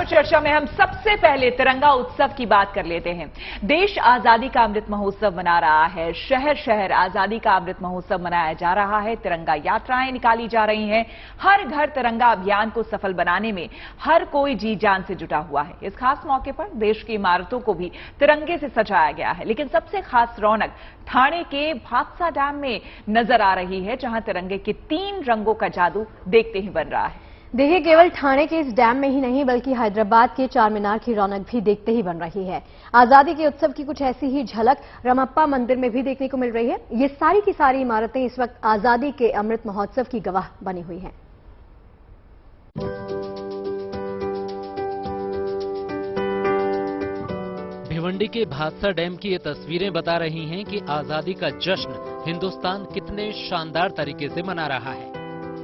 पर चर्चा में हम सबसे पहले तिरंगा उत्सव की बात कर लेते हैं। देश आजादी का अमृत महोत्सव मना रहा है। शहर शहर आजादी का अमृत महोत्सव मनाया जा रहा है। तिरंगा यात्राएं निकाली जा रही हैं। हर घर तिरंगा अभियान को सफल बनाने में हर कोई जी जान से जुटा हुआ है। इस खास मौके पर देश की इमारतों को भी तिरंगे से सजाया गया है। लेकिन सबसे खास रौनक ठाणे के भादसा डैम में नजर आ रही है, जहां तिरंगे के 3 रंगों का जादू देखते ही बन रहा है। देखिए, केवल ठाणे के इस डैम में ही नहीं बल्कि हैदराबाद के चार मीनार की रौनक भी देखते ही बन रही है। आजादी के उत्सव की कुछ ऐसी ही झलक रमप्पा मंदिर में भी देखने को मिल रही है। ये सारी की सारी इमारतें इस वक्त आजादी के अमृत महोत्सव की गवाह बनी हुई हैं। भिवंडी के भादसा डैम की ये तस्वीरें बता रही हैं कि आजादी का जश्न हिंदुस्तान कितने शानदार तरीके से मना रहा है।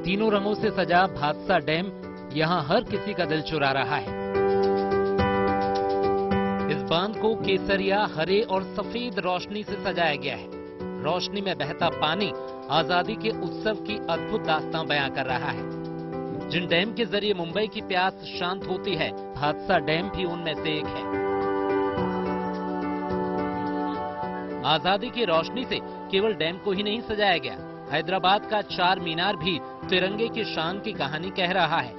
तीनों रंगों से सजा भादसा डैम यहां हर किसी का दिल चुरा रहा है। इस बांध को केसरिया, हरे और सफेद रोशनी से सजाया गया है। रोशनी में बहता पानी आजादी के उत्सव की अद्भुत दास्तां बयां कर रहा है। जिन डैम के जरिए मुंबई की प्यास शांत होती है, भादसा डैम भी उनमें से एक है। आजादी की रोशनी से केवल डैम को ही नहीं सजाया गया, हैदराबाद का चार मीनार भी तिरंगे की शान की कहानी कह रहा है।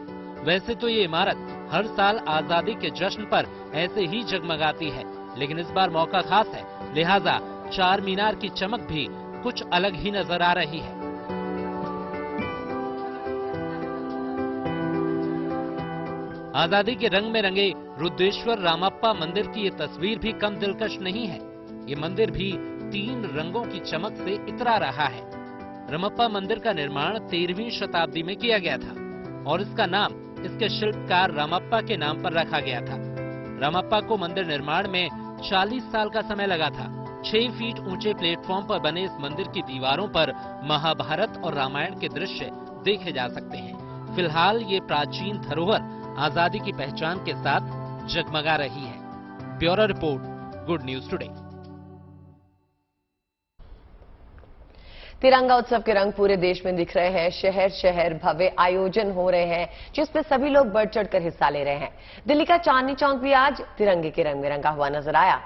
वैसे तो ये इमारत हर साल आजादी के जश्न पर ऐसे ही जगमगाती है, लेकिन इस बार मौका खास है, लिहाजा चार मीनार की चमक भी कुछ अलग ही नजर आ रही है। आजादी के रंग में रंगे रुद्रेश्वर रामप्पा मंदिर की ये तस्वीर भी कम दिलकश नहीं है। ये मंदिर भी 3 रंगों की चमक से इतरा रहा है। रमप्पा मंदिर का निर्माण 13वीं शताब्दी में किया गया था और इसका नाम इसके शिल्पकार रामप्पा के नाम पर रखा गया था। रामप्पा को मंदिर निर्माण में 40 साल का समय लगा था। 6 फीट ऊंचे प्लेटफॉर्म पर बने इस मंदिर की दीवारों पर महाभारत और रामायण के दृश्य देखे जा सकते हैं। फिलहाल ये प्राचीन धरोहर आजादी की पहचान के साथ जगमगा रही है। Bureau report, good news today. तिरंगा उत्सव के रंग पूरे देश में दिख रहे हैं। शहर शहर भव्य आयोजन हो रहे हैं, जिसमें सभी लोग बढ़ चढ़कर हिस्सा ले रहे हैं। दिल्ली का चांदनी चौक भी आज तिरंगे के रंग में रंगा हुआ नजर आया।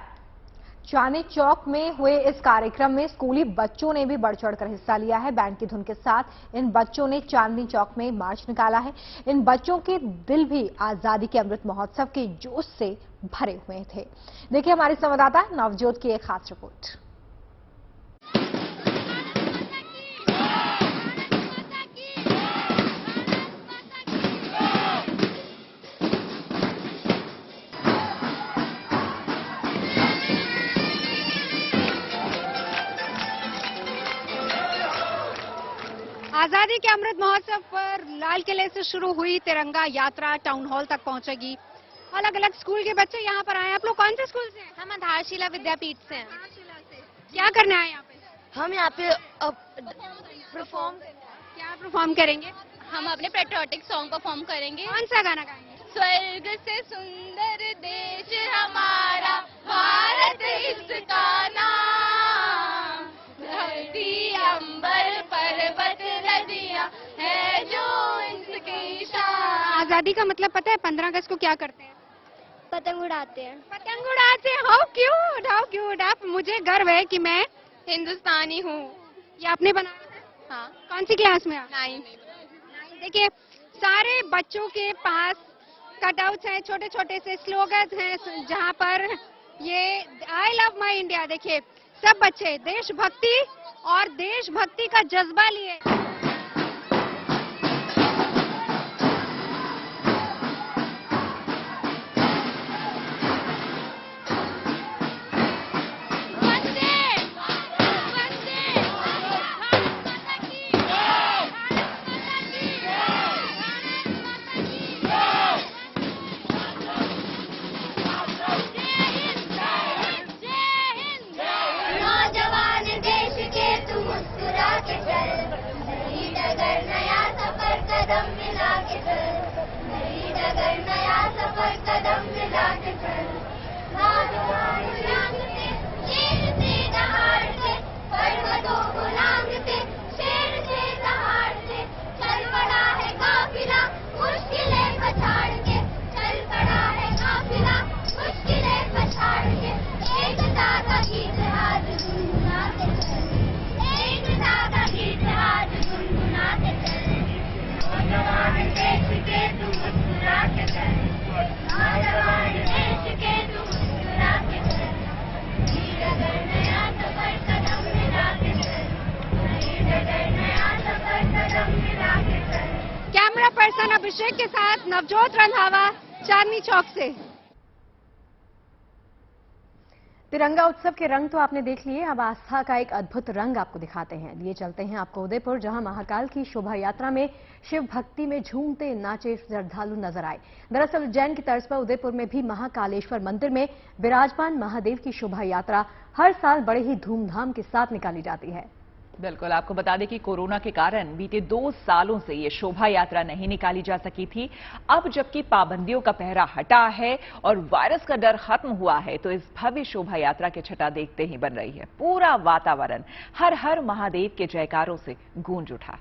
चांदनी चौक में हुए इस कार्यक्रम में स्कूली बच्चों ने भी बढ़ चढ़कर हिस्सा लिया है। बैंड की धुन के साथ इन बच्चों ने चांदनी चौक में मार्च निकाला है। इन बच्चों के दिल भी आजादी के अमृत महोत्सव के जोश से भरे हुए थे। देखिए हमारे संवाददाता नवजोत की एक खास रिपोर्ट। आजादी के अमृत महोत्सव पर लाल किले से शुरू हुई तिरंगा यात्रा टाउन हॉल तक पहुंचेगी। अलग अलग स्कूल के बच्चे यहाँ पर आए हैं। आप लोग कौन से स्कूल से हैं? हम धारशिला विद्यापीठ से हैं। क्या करने आए यहाँ पे? हम यहाँ पे क्या परफॉर्म करेंगे? हम अपने पेट्रियोटिक सॉन्ग परफॉर्म करेंगे। कौन सा गाना गाएंगे? स्वर्ग से सुंदर देश हमारा भारत इसका नाम, धरती अंबर पर्वत नदियाँ है जो इनकी शान। आजादी का मतलब पता है? 15 अगस्त को क्या करते हैं? पतंग उड़ाते हैं। पतंग उड़ाते हैं। How cute, how cute. आप, मुझे गर्व है कि मैं हिंदुस्तानी हूँ। ये आपने बनाया था? हाँ। कौन सी क्लास में? 9। देखिए सारे बच्चों के पास कटआउट्स हैं, छोटे छोटे से स्लोगन्स हैं, जहां पर ये आई लव माई इंडिया। देखिए सब बच्चे देशभक्ति और देशभक्ति का जज्बा लिए। चल पड़ा है काफिला, मुश्किलें पछाड़ के चल पड़ा नवजोत रंधावा, चांदनी चौक से। तिरंगा उत्सव के रंग तो आपने देख लिए, अब आस्था का एक अद्भुत रंग आपको दिखाते हैं। लिए चलते हैं आपको उदयपुर, जहां महाकाल की शोभा यात्रा में शिव भक्ति में झूमते नाचे श्रद्धालु नजर आए। दरअसल उज्जैन की तर्ज पर उदयपुर में भी महाकालेश्वर मंदिर में विराजमान महादेव की शोभा यात्रा हर साल बड़े ही धूमधाम के साथ निकाली जाती है। बिल्कुल, आपको बता दें कि कोरोना के कारण बीते 2 सालों से ये शोभा यात्रा नहीं निकाली जा सकी थी। अब जबकि पाबंदियों का पहरा हटा है और वायरस का डर खत्म हुआ है, तो इस भव्य शोभा यात्रा की छटा देखते ही बन रही है। पूरा वातावरण हर हर महादेव के जयकारों से गूंज उठा।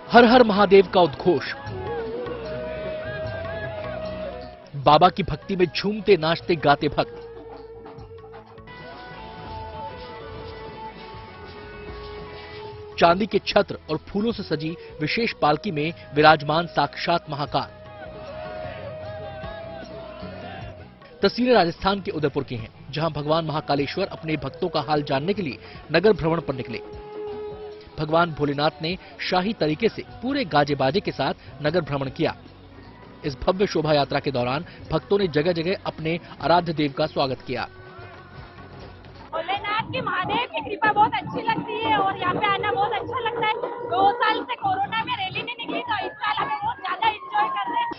हर हर महादेव का उद्घोष, बाबा की भक्ति में झूमते नाचते गाते भक्त। चांदी के छत्र और फूलों से सजी विशेष पालकी में विराजमान साक्षात महाकाल। तस्वीरें राजस्थान के उदयपुर की हैं, जहां भगवान महाकालेश्वर अपने भक्तों का हाल जानने के लिए नगर भ्रमण पर निकले। भगवान भोलेनाथ ने शाही तरीके से पूरे गाजे बाजे के साथ नगर भ्रमण किया। इस भव्य शोभा यात्रा के दौरान भक्तों ने जगह जगह अपने आराध्य देव का स्वागत किया। भोलेनाथ की महादेव की कृपा बहुत अच्छी लगती है और यहाँ पे आना बहुत अच्छा लगता है। 2 साल से कोरोना में रैली नहीं निकली, तो इस साल हमें बहुत ज्यादा एंजॉय कर रहे हैं।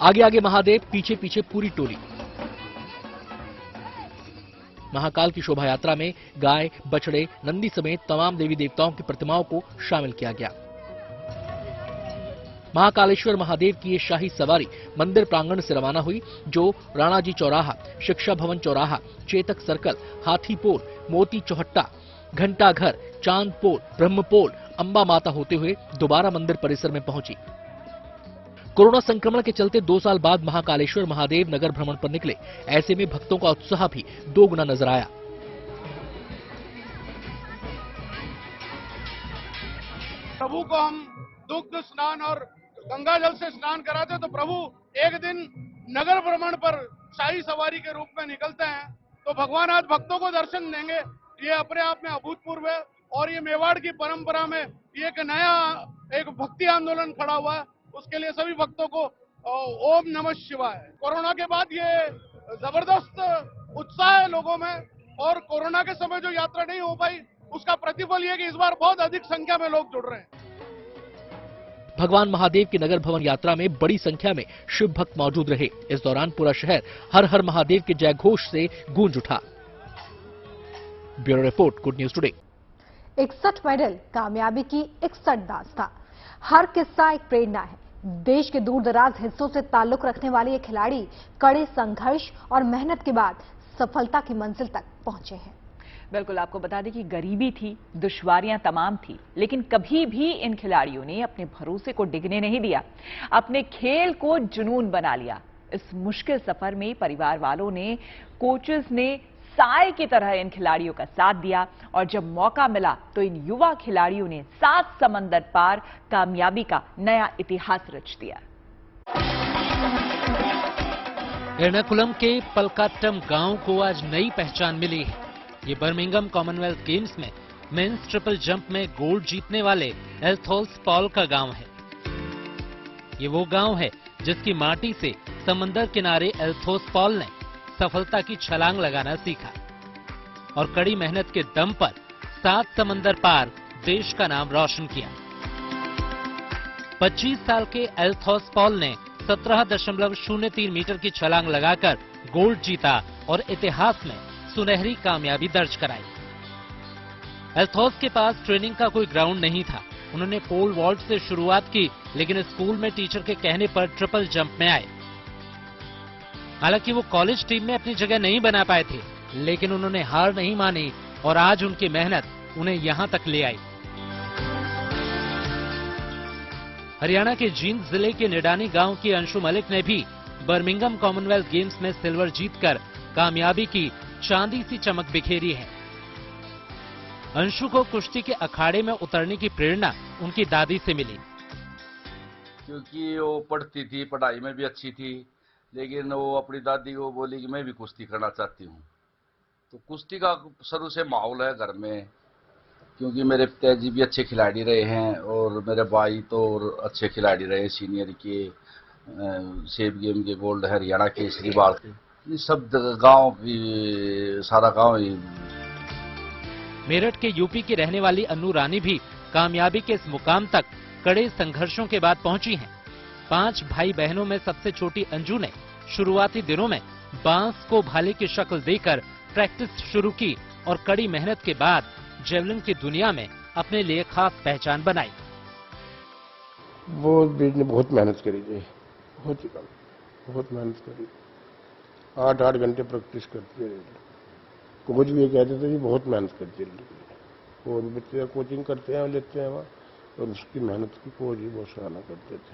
आगे आगे महादेव, पीछे पीछे पूरी टोली। महाकाल की शोभा यात्रा में गाय, बछड़े, नंदी समेत तमाम देवी देवताओं की प्रतिमाओं को शामिल किया गया। महाकालेश्वर महादेव की ये शाही सवारी मंदिर प्रांगण से रवाना हुई, जो राणाजी चौराहा, शिक्षा भवन चौराहा, चेतक सर्कल, हाथी पोल, मोती चौहट्टा, घंटा घर, चांद पोल, ब्रह्म पोल, अंबा माता होते हुए दोबारा मंदिर परिसर में पहुंची। कोरोना संक्रमण के चलते 2 साल बाद महाकालेश्वर महादेव नगर भ्रमण पर निकले। ऐसे में भक्तों का उत्साह भी 2 गुना नजर आया। प्रभु को हम दुग्ध स्नान और गंगा जल से स्नान कराते, तो प्रभु एक दिन नगर भ्रमण पर शाही सवारी के रूप में निकलते हैं। तो भगवान आज भक्तों को दर्शन देंगे, ये अपने आप में अभूतपूर्व है। और ये मेवाड़ की परंपरा में ये एक नया एक भक्ति आंदोलन खड़ा हुआ है, उसके लिए सभी भक्तों को ओम नमः शिवाय। कोरोना के बाद ये जबरदस्त उत्साह है लोगों में, और कोरोना के समय जो यात्रा नहीं हो पाई, उसका प्रतिफल ये कि इस बार बहुत अधिक संख्या में लोग जुड़ रहे हैं। भगवान महादेव की नगर भवन यात्रा में बड़ी संख्या में शिव भक्त मौजूद रहे। इस दौरान पूरा शहर हर हर महादेव के जय घोष से गूंज उठा। Bureau report, good news today. 61 medal, कामयाबी की 61 दास्तां। हर किस्सा एक प्रेरणा है। देश के दूर दराज हिस्सों से ताल्लुक रखने वाले ये खिलाड़ी कड़े संघर्ष और मेहनत के बाद सफलता की मंजिल तक पहुंचे हैं। बिल्कुल, आपको बता दें कि गरीबी थी, दुश्वारियां तमाम थी, लेकिन कभी भी इन खिलाड़ियों ने अपने भरोसे को डिगने नहीं दिया। अपने खेल को जुनून बना लिया। इस मुश्किल सफर में परिवार वालों ने, कोचेस ने साए की तरह इन खिलाड़ियों का साथ दिया, और जब मौका मिला तो इन युवा खिलाड़ियों ने 7 समंदर पार कामयाबी का नया इतिहास रच दिया। एर्नाकुलम के पलकाट्टम गांव को आज नई पहचान मिली है। ये बर्मिंघम कॉमनवेल्थ गेम्स में मेंस ट्रिपल जंप में गोल्ड जीतने वाले एल्थोस पॉल का गांव है। ये वो गांव है जिसकी माटी से समंदर किनारे एल्थोस पॉल ने सफलता की छलांग लगाना सीखा, और कड़ी मेहनत के दम पर 7 समंदर पार देश का नाम रोशन किया। 25 साल के एल्थोस पॉल ने 17.03 मीटर की छलांग लगाकर गोल्ड जीता और इतिहास में सुनहरी कामयाबी दर्ज कराई। एल्थोस के पास ट्रेनिंग का कोई ग्राउंड नहीं था। उन्होंने पोल वॉल्ट से शुरुआत की, लेकिन स्कूल में टीचर के कहने पर ट्रिपल जंप में आए। हालांकि वो कॉलेज टीम में अपनी जगह नहीं बना पाए थे, लेकिन उन्होंने हार नहीं मानी और आज उनकी मेहनत उन्हें यहां तक ले आई। हरियाणा के जींद जिले के निडानी गांव की अंशु मलिक ने भी बर्मिंघम कॉमनवेल्थ गेम्स में सिल्वर जीतकर कामयाबी की चांदी सी चमक बिखेरी है। अंशु को कुश्ती के अखाड़े में उतरने की प्रेरणा उनकी दादी से मिली। क्योंकि वो पढ़ती थी, पढ़ाई में भी अच्छी थी, लेकिन वो अपनी दादी को बोली कि मैं भी कुश्ती करना चाहती हूँ। तो कुश्ती का शुरू से माहौल है घर में, क्योंकि मेरे पिताजी भी अच्छे खिलाड़ी रहे हैं और मेरे भाई तो अच्छे खिलाड़ी रहे, सीनियर के सेब गेम के गोल्ड, हरियाणा केसरी बाल के, सब गांव की, सारा गांव ही। मेरठ के यूपी की रहने वाली अन्नू रानी भी कामयाबी के इस मुकाम तक कड़े संघर्षों के बाद पहुंची हैं। 5 भाई बहनों में सबसे छोटी अंजू ने शुरुआती दिनों में बांस को भाले की शक्ल देकर प्रैक्टिस शुरू की और कड़ी मेहनत के बाद जेवलिन की दुनिया में अपने लिए खास पहचान बनाई। वो बेटी ने बहुत मेहनत करी थी, बहुत मेहनत करी, 8-8 घंटे प्रैक्टिस करती रही। कोच भी ये कहते थे कि बहुत मेहनत करती रही, और बच्चे कोचिंग करते हैं, लेते हैं वहाँ, और उसकी मेहनत की कोच ही बहुत सराहना करते थे।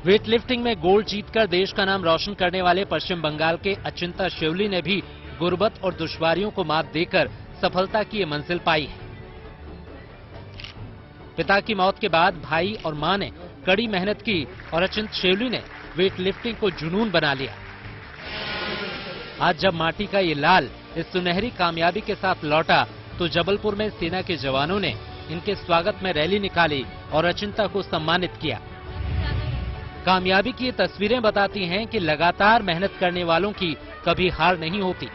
वेट लिफ्टिंग में गोल्ड जीतकर देश का नाम रोशन करने वाले पश्चिम बंगाल के अचिंता शिवली ने भी गुर्बत और दुश्वारियों को मात देकर सफलता की ये मंजिल पाई है। पिता की मौत के बाद भाई और मां ने कड़ी मेहनत की और अचिंत शिवली ने वेट लिफ्टिंग को जुनून बना लिया। आज जब माटी का ये लाल इस सुनहरी कामयाबी के साथ लौटा तो जबलपुर में सेना के जवानों ने इनके स्वागत में रैली निकाली और अचिंता को सम्मानित किया। कामयाबी की ये तस्वीरें बताती हैं कि लगातार मेहनत करने वालों की कभी हार नहीं होती।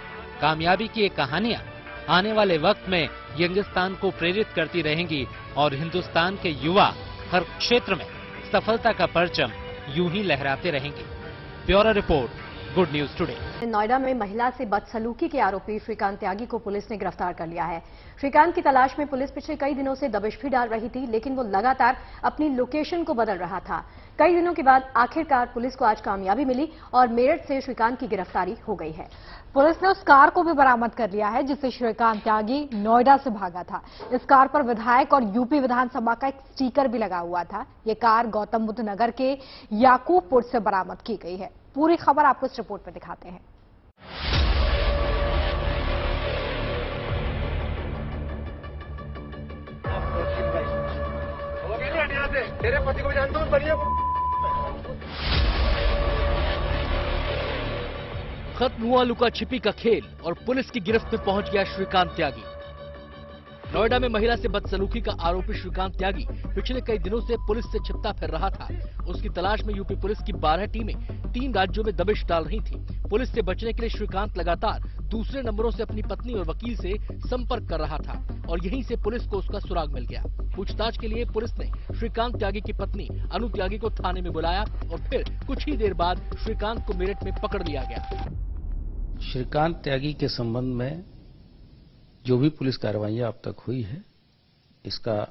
कामयाबी की ये कहानियां आने वाले वक्त में यंगिस्तान को प्रेरित करती रहेंगी और हिंदुस्तान के युवा हर क्षेत्र में सफलता का परचम यूं ही लहराते रहेंगे। Bureau report, good news today. Noida में महिला से बदसलूकी के आरोपी श्रीकांत त्यागी को पुलिस ने गिरफ्तार कर लिया है। श्रीकांत की तलाश में पुलिस पिछले कई दिनों से दबिश भी डाल रही थी, लेकिन वो लगातार अपनी लोकेशन को बदल रहा था। कई दिनों के बाद आखिरकार पुलिस को आज कामयाबी मिली और मेरठ से श्रीकांत की गिरफ्तारी हो गई है। पुलिस ने उस कार को भी बरामद कर लिया है जिससे श्रीकांत त्यागी नोएडा से भागा था। इस कार पर विधायक और यूपी विधानसभा का एक स्टिकर भी लगा हुआ था। ये कार गौतम बुद्ध नगर के याकूबपुर से बरामद की गई है। पूरी खबर आपको इस रिपोर्ट में दिखाते हैं। तेरे पति को जानता हूं, बढ़िया। खत्म हुआ लुका छिपी का खेल और पुलिस की गिरफ्त में पहुंच गया श्रीकांत त्यागी। नोएडा में महिला से बदसलूकी का आरोपी श्रीकांत त्यागी पिछले कई दिनों से पुलिस से छिपता फिर रहा था। उसकी तलाश में यूपी पुलिस की 12 टीमें 3 राज्यों में दबिश डाल रही थी। पुलिस से बचने के लिए श्रीकांत लगातार दूसरे नंबरों से अपनी पत्नी और वकील से संपर्क कर रहा था और यहीं से पुलिस को उसका सुराग मिल गया। पूछताछ के लिए पुलिस ने श्रीकांत त्यागी की पत्नी अनु त्यागी को थाने में बुलाया और फिर कुछ ही देर बाद श्रीकांत को मेरठ में पकड़ लिया गया। श्रीकांत त्यागी के संबंध में जो भी पुलिस कार्रवाइयां अब तक हुई है, इसका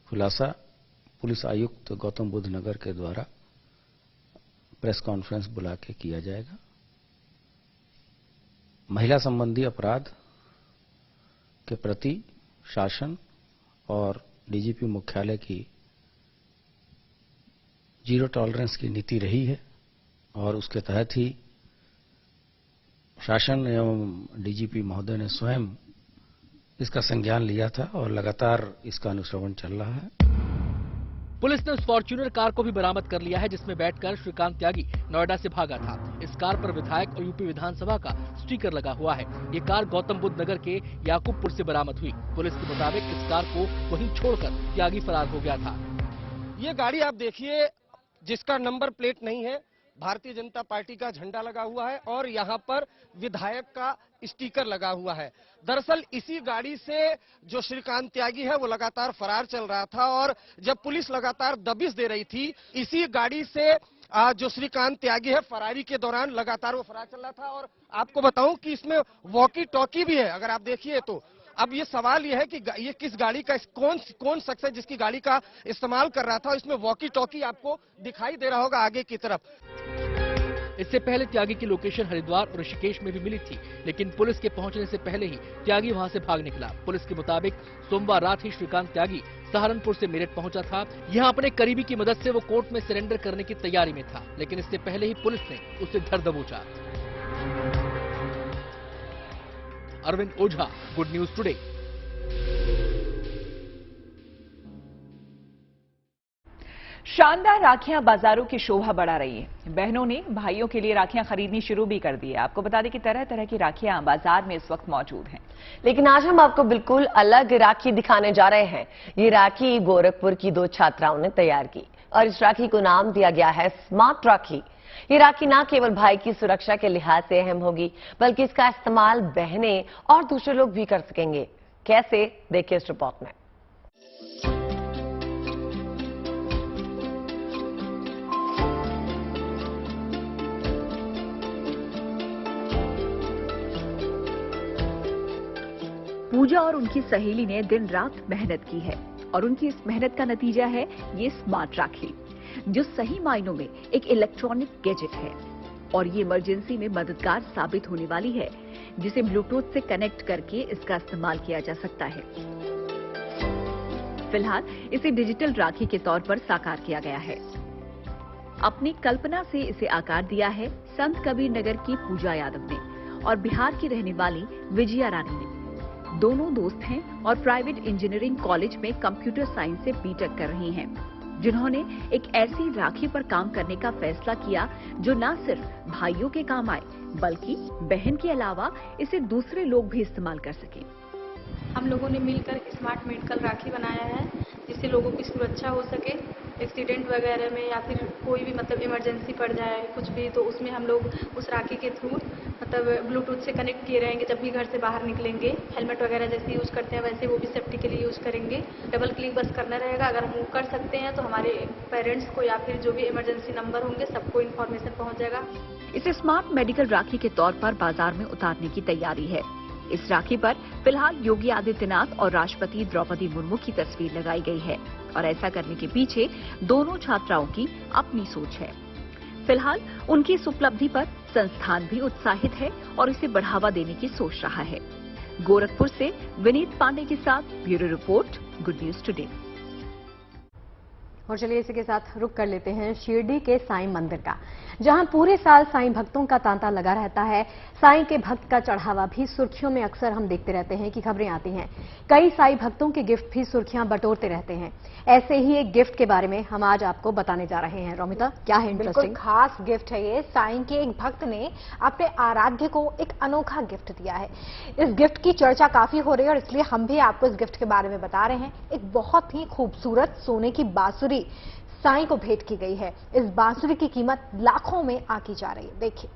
खुलासा पुलिस आयुक्त गौतम बुद्ध नगर के द्वारा प्रेस कॉन्फ्रेंस बुला के किया जाएगा। महिला संबंधी अपराध के प्रति शासन और डीजीपी मुख्यालय की जीरो टॉलरेंस की नीति रही है और उसके तहत ही शासन एवं डीजीपी महोदय ने स्वयं इसका संज्ञान लिया था और लगातार इसका अनुश्रवण चल रहा है। पुलिस ने उस फॉर्च्यूनर कार को भी बरामद कर लिया है जिसमें बैठकर श्रीकांत त्यागी नोएडा से भागा था। इस कार पर विधायक और यूपी विधानसभा का स्टिकर लगा हुआ है। ये कार गौतम बुद्ध नगर के याकूबपुर से बरामद हुई। पुलिस के मुताबिक इस कार को वहीं छोड़कर त्यागी फरार हो गया था। ये गाड़ी आप देखिए जिसका नंबर प्लेट नहीं है, भारतीय जनता पार्टी का झंडा लगा हुआ है और यहाँ पर विधायक का स्टिकर लगा हुआ है। दरअसल इसी गाड़ी से जो श्रीकांत त्यागी है वो लगातार फरार चल रहा था और जब पुलिस लगातार दबिश दे रही थी, इसी गाड़ी से जो श्रीकांत त्यागी है फरारी के दौरान लगातार वो फरार चल रहा था। और आपको बताऊं कि इसमें वॉकी टॉकी भी है, अगर आप देखिए तो। अब ये सवाल ये है कि ये किस गाड़ी का कौन शख्स है जिसकी गाड़ी का इस्तेमाल कर रहा था। इसमें वॉकी टॉकी आपको दिखाई दे रहा होगा आगे की तरफ। इससे पहले त्यागी की लोकेशन हरिद्वार और ऋषिकेश में भी मिली थी, लेकिन पुलिस के पहुंचने से पहले ही त्यागी वहां से भाग निकला। पुलिस के मुताबिक सोमवार रात ही श्रीकांत त्यागी सहारनपुर से मेरठ पहुंचा था। यहां अपने करीबी की मदद से वो कोर्ट में सरेंडर करने की तैयारी में था, लेकिन इससे पहले ही पुलिस ने उसे धर दबोचा। अरविंद ओझा, गुड न्यूज टुडे। शानदार राखियां बाजारों की शोभा बढ़ा रही है। बहनों ने भाइयों के लिए राखियां खरीदनी शुरू भी कर दी है। आपको बता दें कि तरह तरह की राखियां बाजार में इस वक्त मौजूद हैं। लेकिन आज हम आपको बिल्कुल अलग राखी दिखाने जा रहे हैं। ये राखी गोरखपुर की 2 छात्राओं ने तैयार की और इस राखी को नाम दिया गया है स्मार्ट राखी। ये राखी न केवल भाई की सुरक्षा के लिहाज से अहम होगी, बल्कि इसका इस्तेमाल बहनें और दूसरे लोग भी कर सकेंगे। कैसे, देखिए इस रिपोर्ट में। पूजा और उनकी सहेली ने दिन रात मेहनत की है और उनकी इस मेहनत का नतीजा है ये स्मार्ट राखी, जो सही मायनों में एक इलेक्ट्रॉनिक गैजेट है और ये इमरजेंसी में मददगार साबित होने वाली है, जिसे ब्लूटूथ से कनेक्ट करके इसका इस्तेमाल किया जा सकता है। फिलहाल इसे डिजिटल राखी के तौर पर साकार किया गया है। अपनी कल्पना से इसे आकार दिया है संत कबीर नगर की पूजा यादव ने और बिहार की रहने वाली विजया रानी ने। दोनों दोस्त हैं और प्राइवेट इंजीनियरिंग कॉलेज में कंप्यूटर साइंस से बीटेक कर रही हैं, जिन्होंने एक ऐसी राखी पर काम करने का फैसला किया जो न सिर्फ भाइयों के काम आए, बल्कि बहन के अलावा इसे दूसरे लोग भी इस्तेमाल कर सकें। हम लोगों ने मिलकर स्मार्ट मेडिकल राखी बनाया है, जिससे लोगों की सुरक्षा हो सके। एक्सीडेंट वगैरह में या फिर कोई भी मतलब इमरजेंसी पड़ जाए कुछ भी, तो उसमें हम लोग उस राखी के थ्रू मतलब ब्लूटूथ से कनेक्ट किए रहेंगे। जब भी घर से बाहर निकलेंगे, हेलमेट वगैरह जैसे यूज करते हैं वैसे वो भी सेफ्टी के लिए यूज करेंगे। डबल क्लिक बस करना रहेगा। अगर हम वो कर सकते हैं तो हमारे पेरेंट्स को या फिर जो भी इमरजेंसी नंबर होंगे सबको इन्फॉर्मेशन पहुंच जाएगा। इसे स्मार्ट मेडिकल राखी के तौर पर बाजार में उतारने की तैयारी है। इस राखी पर फिलहाल योगी आदित्यनाथ और राष्ट्रपति द्रौपदी मुर्मू की तस्वीर लगाई गई है और ऐसा करने के पीछे दोनों छात्राओं की अपनी सोच है। फिलहाल उनकी इस उपलब्धि पर संस्थान भी उत्साहित है और इसे बढ़ावा देने की सोच रहा है। गोरखपुर से विनीत पांडे के साथ bureau report, good news today. और चलिए इसी के साथ रुक कर लेते हैं शिरडी के साईं मंदिर का, जहां पूरे साल साईं भक्तों का तांता लगा रहता है। साईं के भक्त का चढ़ावा भी सुर्खियों में अक्सर हम देखते रहते हैं कि खबरें आती हैं। कई साईं भक्तों के गिफ्ट भी सुर्खियां बटोरते रहते हैं। ऐसे ही एक गिफ्ट के बारे में हम आज आपको बताने जा रहे हैं। रोमिता, क्या है इंटरेस्टिंग? बिल्कुल खास गिफ्ट है ये। साईं के एक भक्त ने अपने आराध्य को एक अनोखा गिफ्ट दिया है। इस गिफ्ट की चर्चा काफी हो रही है और इसलिए हम भी आपको इस गिफ्ट के बारे में बता रहे हैं। एक बहुत ही खूबसूरत सोने की बांसुरी साईं को भेंट की गई है। इस बांसुरी की कीमत लाखों में आंकी जा रही है। देखिए,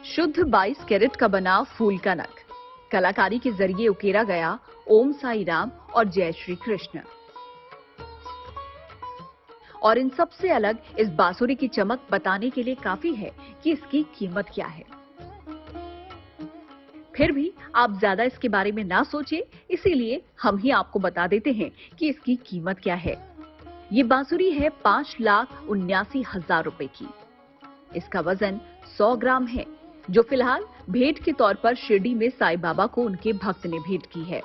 शुद्ध 22 कैरेट का बना फूल का नग, कलाकारी के जरिए उकेरा गया ओम साई राम और जय श्री कृष्ण। और इन सबसे अलग इस बांसुरी की चमक बताने के लिए काफी है कि इसकी कीमत क्या है। फिर भी आप ज्यादा इसके बारे में ना सोचें, इसीलिए हम ही आपको बता देते हैं कि इसकी कीमत क्या है। ये बांसुरी है 5,79,000 रुपए की। इसका वजन 100 ग्राम है, जो फिलहाल भेंट के तौर पर शिरडी में साईं बाबा को उनके भक्त ने भेंट की है।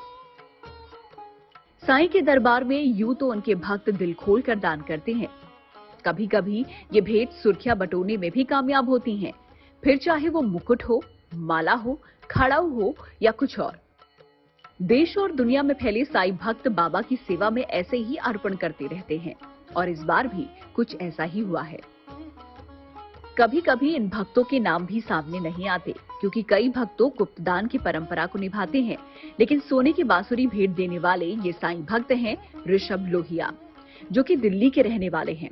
साईं के दरबार में यूं तो उनके भक्त दिल खोल कर दान करते हैं, कभी कभी ये भेंट सुर्खियां बटोरने में भी कामयाब होती हैं, फिर चाहे वो मुकुट हो, माला हो, खड़ाऊ हो या कुछ और। देश और दुनिया में फैले साईं भक्त बाबा की सेवा में ऐसे ही अर्पण करते रहते हैं और इस बार भी कुछ ऐसा ही हुआ है। कभी कभी इन भक्तों के नाम भी सामने नहीं आते, क्योंकि कई भक्तों गुप्तदान की परंपरा को निभाते हैं। लेकिन सोने की बांसुरी भेंट देने वाले ये साईं भक्त हैं ऋषभ लोहिया, जो कि दिल्ली के रहने वाले हैं।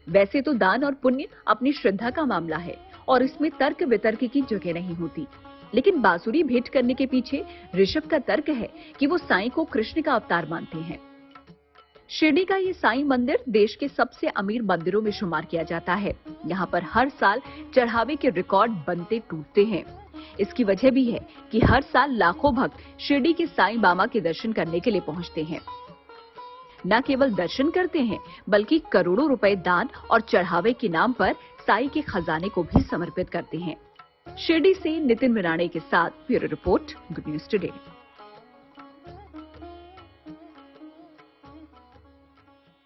वैसे तो दान और पुण्य अपनी श्रद्धा का मामला है और इसमें तर्क वितर्क की जगह नहीं होती, लेकिन बांसुरी भेंट करने के पीछे ऋषभ का तर्क है कि वो साईं को कृष्ण का अवतार मानते हैं। शिरडी का ये साईं मंदिर देश के सबसे अमीर मंदिरों में शुमार किया जाता है। यहाँ पर हर साल चढ़ावे के रिकॉर्ड बनते टूटते हैं। इसकी वजह भी है कि हर साल लाखों भक्त शिरडी के साईं बाबा के दर्शन करने के लिए पहुँचते हैं। न केवल दर्शन करते हैं, बल्कि करोड़ों रुपए दान और चढ़ावे के नाम पर साईं के खजाने को भी समर्पित करते हैं। शिरडी से नितिन मिराणे के साथ bureau report, good news today.